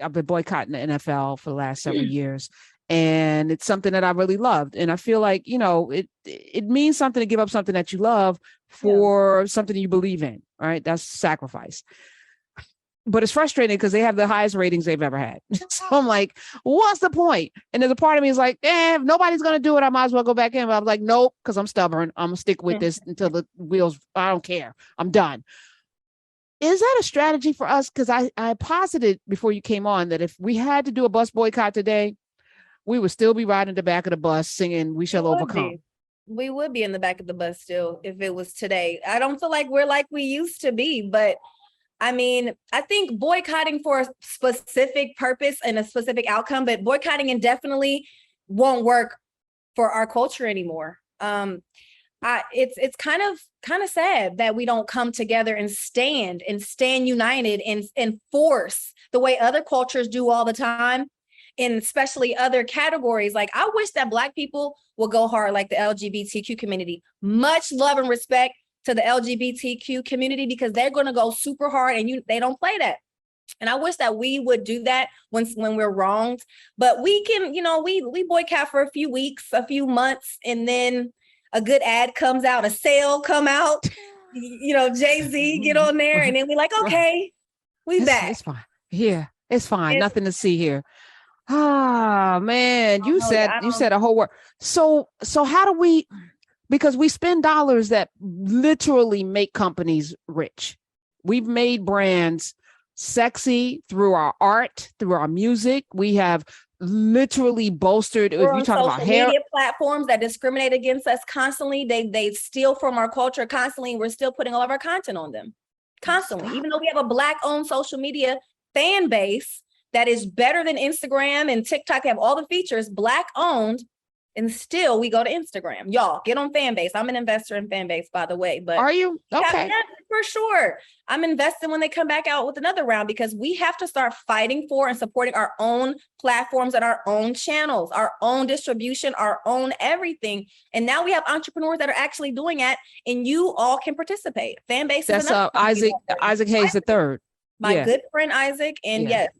I've been boycotting the NFL for the last several years. And it's something that I really loved. And I feel like, it means something to give up something that you love for something you believe in, right? That's sacrifice. But it's frustrating because they have the highest ratings they've ever had. So I'm like, what's the point? And there's a part of me is like, if nobody's going to do it, I might as well go back in. But I'm like, nope, because I'm stubborn. I'm going to stick with this until the wheels, I don't care. I'm done. Is that a strategy for us? Because I posited before you came on that if we had to do a bus boycott today, we would still be riding the back of the bus singing "We Shall Overcome." We would be in the back of the bus still if it was today. I don't feel like we're like we used to be, but I mean, I think boycotting for a specific purpose and a specific outcome, but boycotting indefinitely won't work for our culture anymore. It's kind of sad that we don't come together and stand united and enforce the way other cultures do all the time. And especially other categories. Like, I wish that Black people will go hard like the LGBTQ community. Much love and respect to the LGBTQ community because they're going to go super hard and they don't play that. And I wish that we would do that when we're wronged. But we can, we boycott for a few weeks, a few months, and then a good ad comes out, a sale come out, Jay-Z get on there, and then we're like, okay, we back. It's fine. Yeah, it's fine. Nothing to see here. Ah, man, you said a whole word. So how do we, because we spend dollars that literally make companies rich. We've made brands sexy through our art, through our music. We have literally bolstered. If you talk about hair, media platforms that discriminate against us constantly, they steal from our culture constantly. We're still putting all of our content on them constantly, even though we have a Black-owned social media fan base that is better than Instagram and TikTok. They have all the features, Black-owned, and still we go to Instagram. Y'all, get on Fanbase. I'm an investor in Fanbase, by the way. But are you? Okay. Yeah, for sure. I'm investing when they come back out with another round because we have to start fighting for and supporting our own platforms and our own channels, our own distribution, our own everything. And now we have entrepreneurs that are actually doing that, and you all can participate. Fanbase. That's Isaac Hayes III. My good friend Isaac, and yes,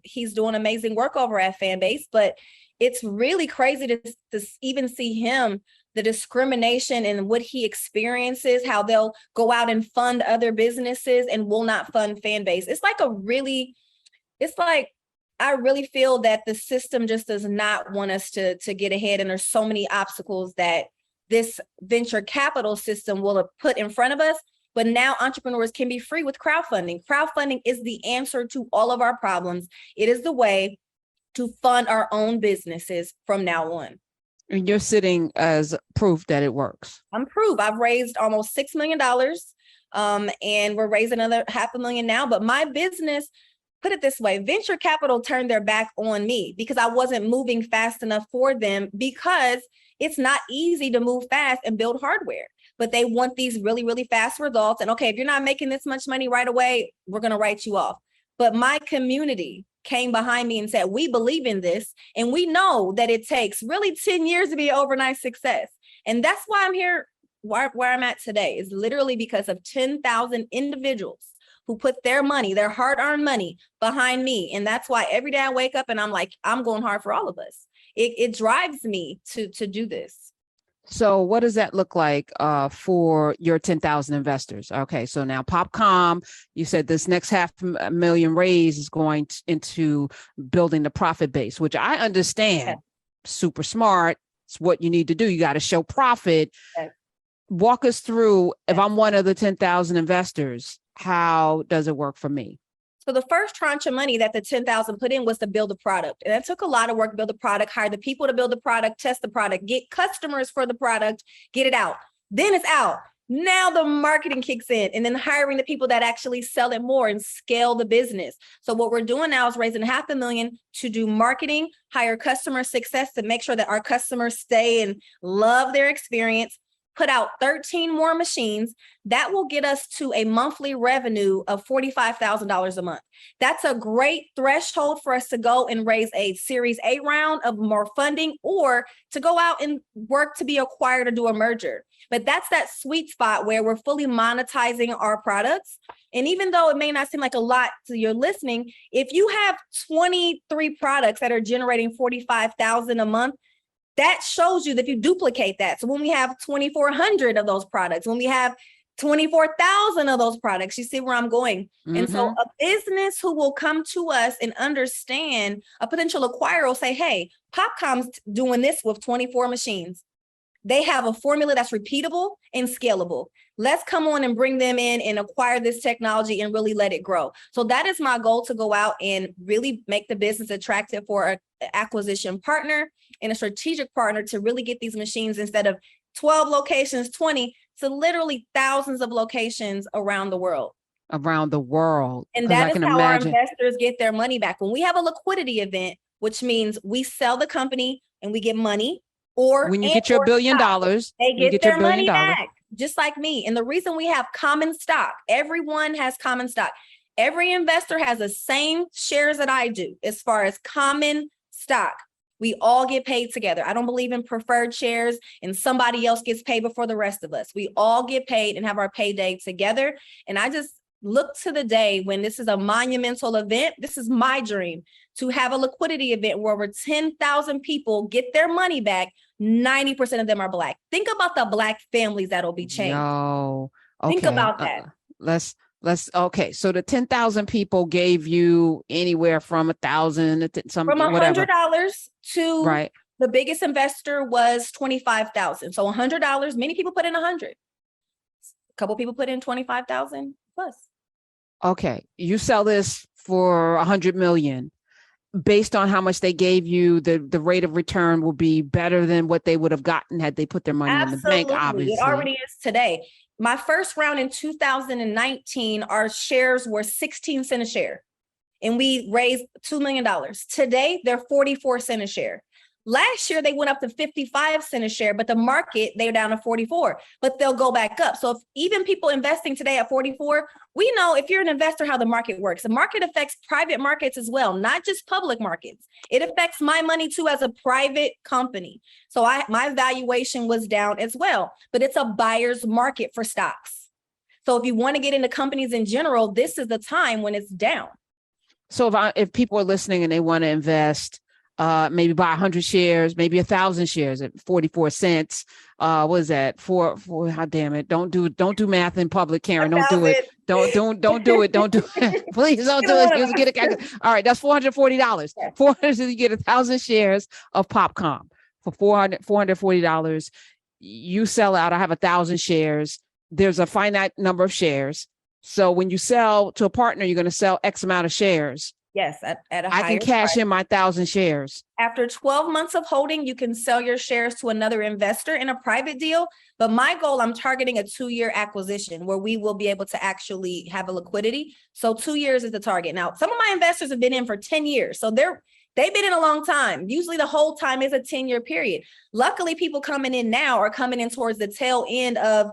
he's doing amazing work over at Fanbase, but it's really crazy to even see him, the discrimination and what he experiences, how they'll go out and fund other businesses and will not fund Fanbase. It's like I really feel that the system just does not want us to get ahead. And there's so many obstacles that this venture capital system will have put in front of us. But now entrepreneurs can be free with crowdfunding. Crowdfunding is the answer to all of our problems. It is the way to fund our own businesses from now on. And you're sitting as proof that it works. I'm proof. I've raised almost $6 million, and we're raising another $500,000 now. But my business, put it this way, venture capital turned their back on me because I wasn't moving fast enough for them, because it's not easy to move fast and build hardware. But they want these really, really fast results. And okay, if you're not making this much money right away, we're going to write you off. But my community came behind me and said, we believe in this. And we know that it takes really 10 years to be an overnight success. And that's why I'm here, where I'm at today, is literally because of 10,000 individuals who put their money, their hard-earned money behind me. And that's why every day I wake up and I'm like, I'm going hard for all of us. It drives me to do this. So what does that look like for your 10,000 investors? Okay, so now PopCom, you said this next $500,000 raise is going into building the profit base, which I understand. Super smart. It's what you need to do. You got to show profit. Walk us through, if I'm one of the 10,000 investors, how does it work for me? So the first tranche of money that the 10,000 put in was to build a product. And that took a lot of work to build the product, hire the people to build the product, test the product, get customers for the product, get it out. Then it's out. Now the marketing kicks in, and then hiring the people that actually sell it more and scale the business. So what we're doing now is raising $500,000 to do marketing, hire customer success to make sure that our customers stay and love their experience, put out 13 more machines. That will get us to a monthly revenue of $45,000 a month. That's a great threshold for us to go and raise a Series A round of more funding, or to go out and work to be acquired or do a merger. But that's that sweet spot where we're fully monetizing our products. And even though it may not seem like a lot to your listening, if you have 23 products that are generating 45,000 a month, that shows you that if you duplicate that. So when we have 2,400 of those products, when we have 24,000 of those products, you see where I'm going. Mm-hmm. And so a business who will come to us and understand, a potential acquirer will say, hey, PopCom's doing this with 24 machines. They have a formula that's repeatable and scalable. Let's come on and bring them in and acquire this technology and really let it grow. So that is my goal, to go out and really make the business attractive for an acquisition partner and a strategic partner, to really get these machines, instead of 12 locations, 20, to literally thousands of locations around the world. Around the world. And that is how our investors get their money back. When we have a liquidity event, which means we sell the company and we get money, or when you get your $1 billion, they get their money back, just like me. And the reason we have common stock, everyone has common stock. Every investor has the same shares that I do as far as common stock. We all get paid together. I don't believe in preferred shares and somebody else gets paid before the rest of us. We all get paid and have our payday together. And I just look to the day when this is a monumental event. This is my dream, to have a liquidity event where over 10,000 people get their money back. 90% of them are Black. Think about the Black families that'll be changed. No. Okay. Think about that. Let's okay. So the 10,000 people gave you anywhere from 1,000 to some, from $100 to right. The biggest investor was 25,000. So $100. Many people put in 100. A couple people put in 25,000 plus. Okay, you sell this for 100 million. Based on how much they gave you, the rate of return will be better than what they would have gotten had they put their money in the bank. Obviously, it already is today. My first round in 2019, our shares were 16 cents a share, and we raised $2 million. Today, they're 44 cents a share. Last year, they went up to 55 cents a share, but the market, they're down to 44, but they'll go back up. So if even people investing today at 44, we know, if you're an investor, how the market works. The market affects private markets as well, not just public markets. It affects my money too as a private company. So my valuation was down as well, but it's a buyer's market for stocks. So if you want to get into companies in general, this is the time when it's down. So if people are listening and they want to invest, maybe buy 100 shares, maybe 1,000 shares at 44 cents. What is that? Four, how damn it. Don't do math in public, Karen. Don't do it. Don't do it. Don't do it. Please don't do it. You get it. All right. That's $440. 400, you get 1,000 shares of PopCom for $440. You sell out. I have 1,000 shares. There's a finite number of shares. So when you sell to a partner, you're going to sell X amount of shares. Yes, at a higher I can cash price in my 1,000 shares. After 12 months of holding, you can sell your shares to another investor in a private deal. But my goal, I'm targeting a 2-year acquisition where we will be able to actually have a liquidity. So 2 years is the target. Now, some of my investors have been in for 10 years. So they've been in a long time. Usually the whole time is a 10-year period. Luckily, people coming in now are coming in towards the tail end of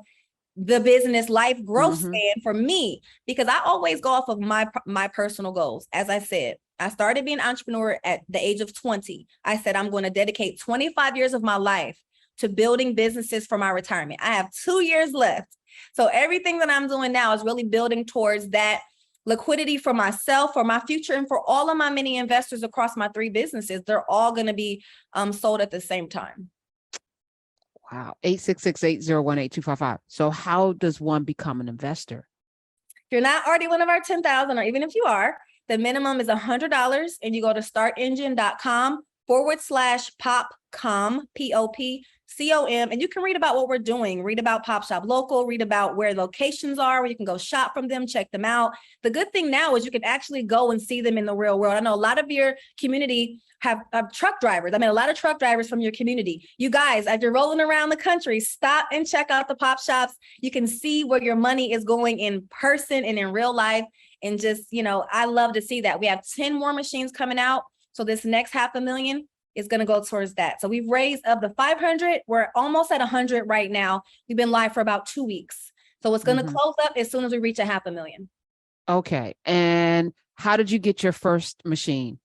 the business life growth span for me, because I always go off of my personal goals. As I said, I started being an entrepreneur at the age of 20. I said, I'm going to dedicate 25 years of my life to building businesses for my retirement. I have 2 years left. So everything that I'm doing now is really building towards that liquidity for myself, for my future, and for all of my many investors across my 3 businesses. They're all going to be sold at the same time. Wow. 866-801-8255. So how does one become an investor? If you're not already one of our 10,000, or even if you are, the minimum is $100, and you go to startengine.com/PopCom, PopCom, and you can read about what we're doing, read about Pop Shop Local, read about where locations are, where you can go shop from them, check them out. The good thing now is you can actually go and see them in the real world. I know a lot of your community have truck drivers. I mean, a lot of truck drivers from your community. You guys, as you're rolling around the country, stop and check out the pop shops. You can see where your money is going in person and in real life. And just, I love to see that. We have 10 more machines coming out. So this next $500,000, is going to go towards that. So we've raised up the 500. We're almost at 100 right now. We've been live for about 2 weeks. So it's going to close up as soon as we reach 500,000. Okay. And how did you get your first machine?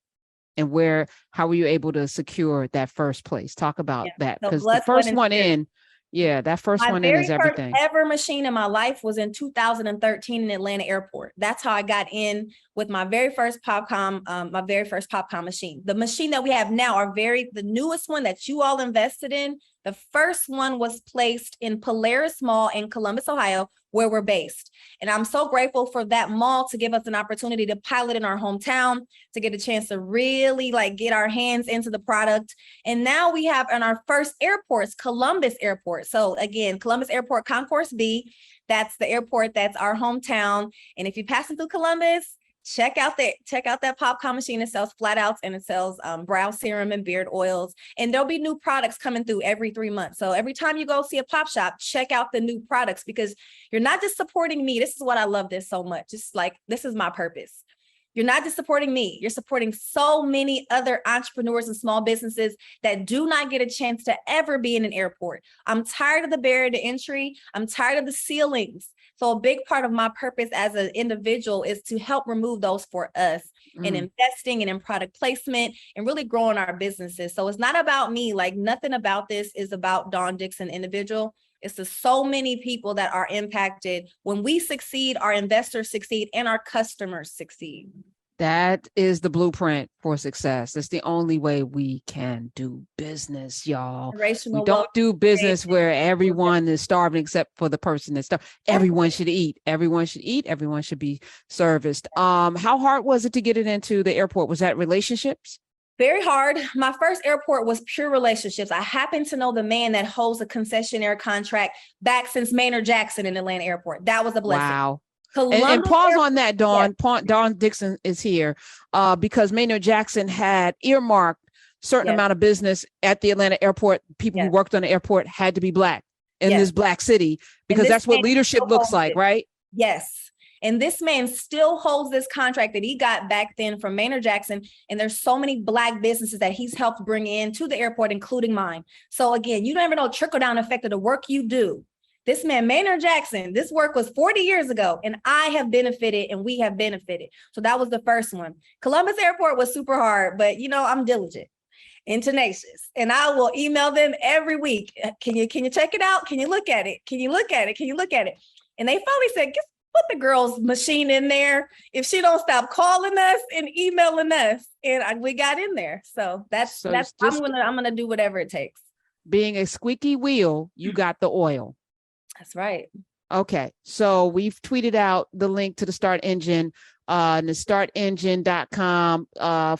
And how were you able to secure that first place? Talk about that, because the first one in, that first one in is everything. My very first ever machine in my life was in 2013 in Atlanta airport. That's how I got in with my very first PopCom machine. The machine that we have now the newest one that you all invested in. The first one was placed in Polaris Mall in Columbus, Ohio, where we're based. And I'm so grateful for that mall to give us an opportunity to pilot in our hometown, to get a chance to really get our hands into the product. And now we have in our first airports, Columbus Airport. So again, Columbus Airport Concourse B, that's the airport, that's our hometown. And if you're passing through Columbus, check out that PopCom machine. It sells flat outs and it sells brow serum and beard oils. And there'll be new products coming through every 3 months. So every time you go see a pop shop, check out the new products, because you're not just supporting me. This is what I love this so much. It's this is my purpose. You're not just supporting me. You're supporting so many other entrepreneurs and small businesses that do not get a chance to ever be in an airport. I'm tired of the barrier to entry. I'm tired of the ceilings. So a big part of my purpose as an individual is to help remove those for us in investing and in product placement and really growing our businesses. So it's not about me. Nothing about this is about Dawn Dickson individual. It's the so many people that are impacted. When we succeed, our investors succeed and our customers succeed. That is the blueprint for success. That's the only way we can do business, y'all. We don't do business where everyone is starving except for the person that's starving. Everyone should eat. Everyone should eat. Everyone should be serviced. How hard was it to get it into the airport? Was that relationships? Very hard. My first airport was pure relationships. I happen to know the man that holds a concessionaire contract back since Maynard Jackson in Atlanta airport. That was a blessing. Wow. And pause on that, Dawn. Yes. Dawn Dickson is here because Maynard Jackson had earmarked certain amount of business at the Atlanta airport. People who worked on the airport had to be Black in this Black city, because that's what leadership looks like, right? Yes. And this man still holds this contract that he got back then from Maynard Jackson. And there's so many Black businesses that he's helped bring in to the airport, including mine. So again, you don't ever know trickle down effect of the work you do. This man, Maynard Jackson, this work was 40 years ago, and I have benefited and we have benefited. So that was the first one. Columbus Airport was super hard, but I'm diligent and tenacious, and I will email them every week. Can you check it out? Can you look at it? Can you look at it? Can you look at it? And they finally said, put the girl's machine in there if she don't stop calling us and emailing us. And we got in there. So that's I'm gonna do whatever it takes. Being a squeaky wheel, you got the oil. That's right. Okay. So we've tweeted out the link to the Start Engine, the startengine.com / or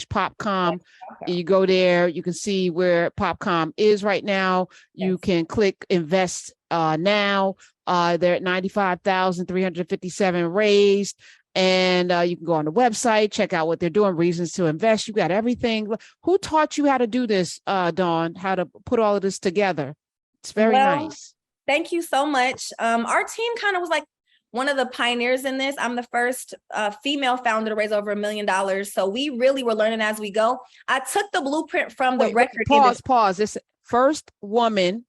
/PopCom. Okay. You go there, you can see where PopCom is right now. Yes. You can click invest now. They're at 95,357 raised. And you can go on the website, check out what they're doing, reasons to invest. You got everything. Who taught you how to do this, Dawn, how to put all of this together? It's very nice. Thank you so much. Our team kind of was like one of the pioneers in this. I'm the first female founder to raise over $1 million. So we really were learning as we go. I took the blueprint from the record. Pause. This first woman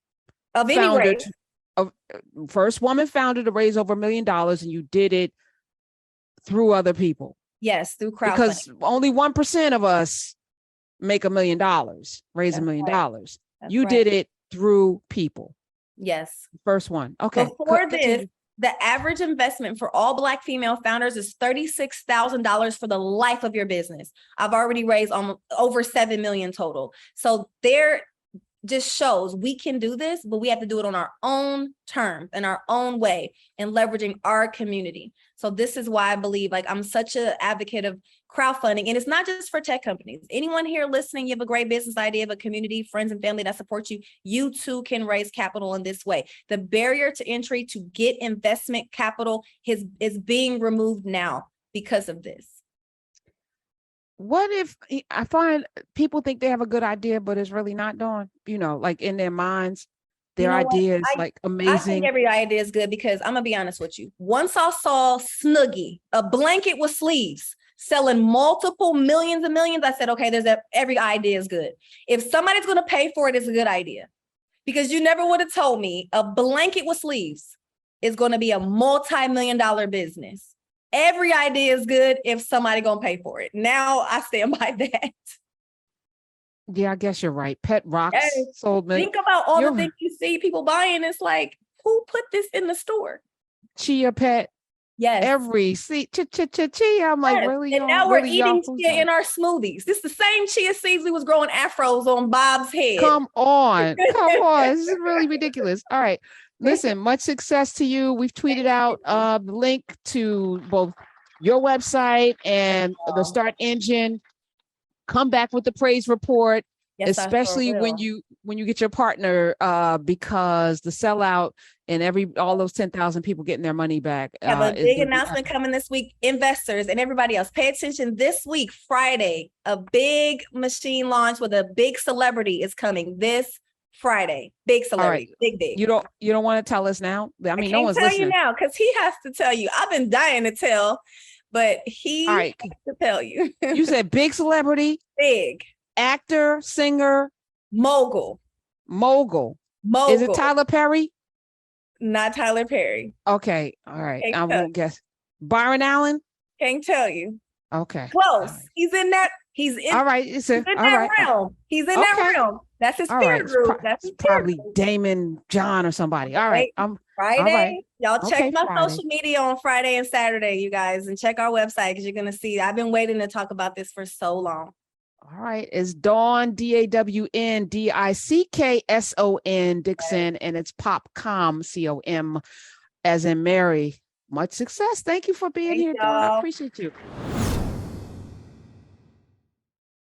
of any race. First woman founder to raise over $1 million, and you did it through other people. Yes, through crowdfunding. Because only 1% of us make $1 million, raise $1 million. You did it through people. Yes. First one. Okay. Before this, the average investment for all Black female founders is $36,000 for the life of your business. I've already raised almost over 7 million total. So there just shows we can do this, but we have to do it on our own terms and our own way and leveraging our community. So this is why I believe I'm such an advocate of crowdfunding. And it's not just for tech companies. Anyone here listening, you have a great business idea, have a community, friends and family that support you. You too can raise capital in this way. The barrier to entry to get investment capital is being removed now because of this. What if I find people think they have a good idea, but it's really not Dawn, in their minds, their idea is amazing. I think every idea is good because I'm gonna be honest with you. Once I saw Snuggie, a blanket with sleeves, selling multiple millions and millions, I said, okay, every idea is good. If somebody's going to pay for it, it's a good idea. Because you never would have told me a blanket with sleeves is going to be a multi-million-dollar business. Every idea is good if somebody going to pay for it. Now I stand by that. Yeah, I guess you're right. Pet rocks sold me. Think about all the things you see people buying. It's like, who put this in the store? Chia pet. Yes. Every chia. I'm like, really? And now we're eating chia in our smoothies. This is the same chia seeds we was growing afros on Bob's head. Come on. This is really ridiculous. All right. Listen, much success to you. We've tweeted out the link to both your website and the Start Engine. Come back with the praise report, yes, especially when you get your partner, because the sellout and all those 10,000 people getting their money back. Have a big announcement coming this week. Investors and everybody else, pay attention. This week, Friday, a big machine launch with a big celebrity is coming this Friday. Big celebrity, right. big. You don't want to tell us now? I mean, no one's listening. I can't tell you now because he has to tell you. I've been dying to tell. But he has to tell you. You said big celebrity? Big. Actor, singer? Mogul. Is it Tyler Perry? Not Tyler Perry. Okay. All right. I won't guess. Byron Allen? Can't tell you. Okay. Close. Right. He's in that all right. He's in that realm. He's in that realm. That's his spirit group. That's his probably Damon John or somebody. All right. Friday. All right. Y'all check my social media on Friday and Saturday, you guys, and check our website because you're going to see. I've been waiting to talk about this for so long. All right. It's Dawn, DAWN, DICKSON, Dickson, and it's PopCom, COM, as in Mary. Much success. Thank you for being here, Dawn. I appreciate you.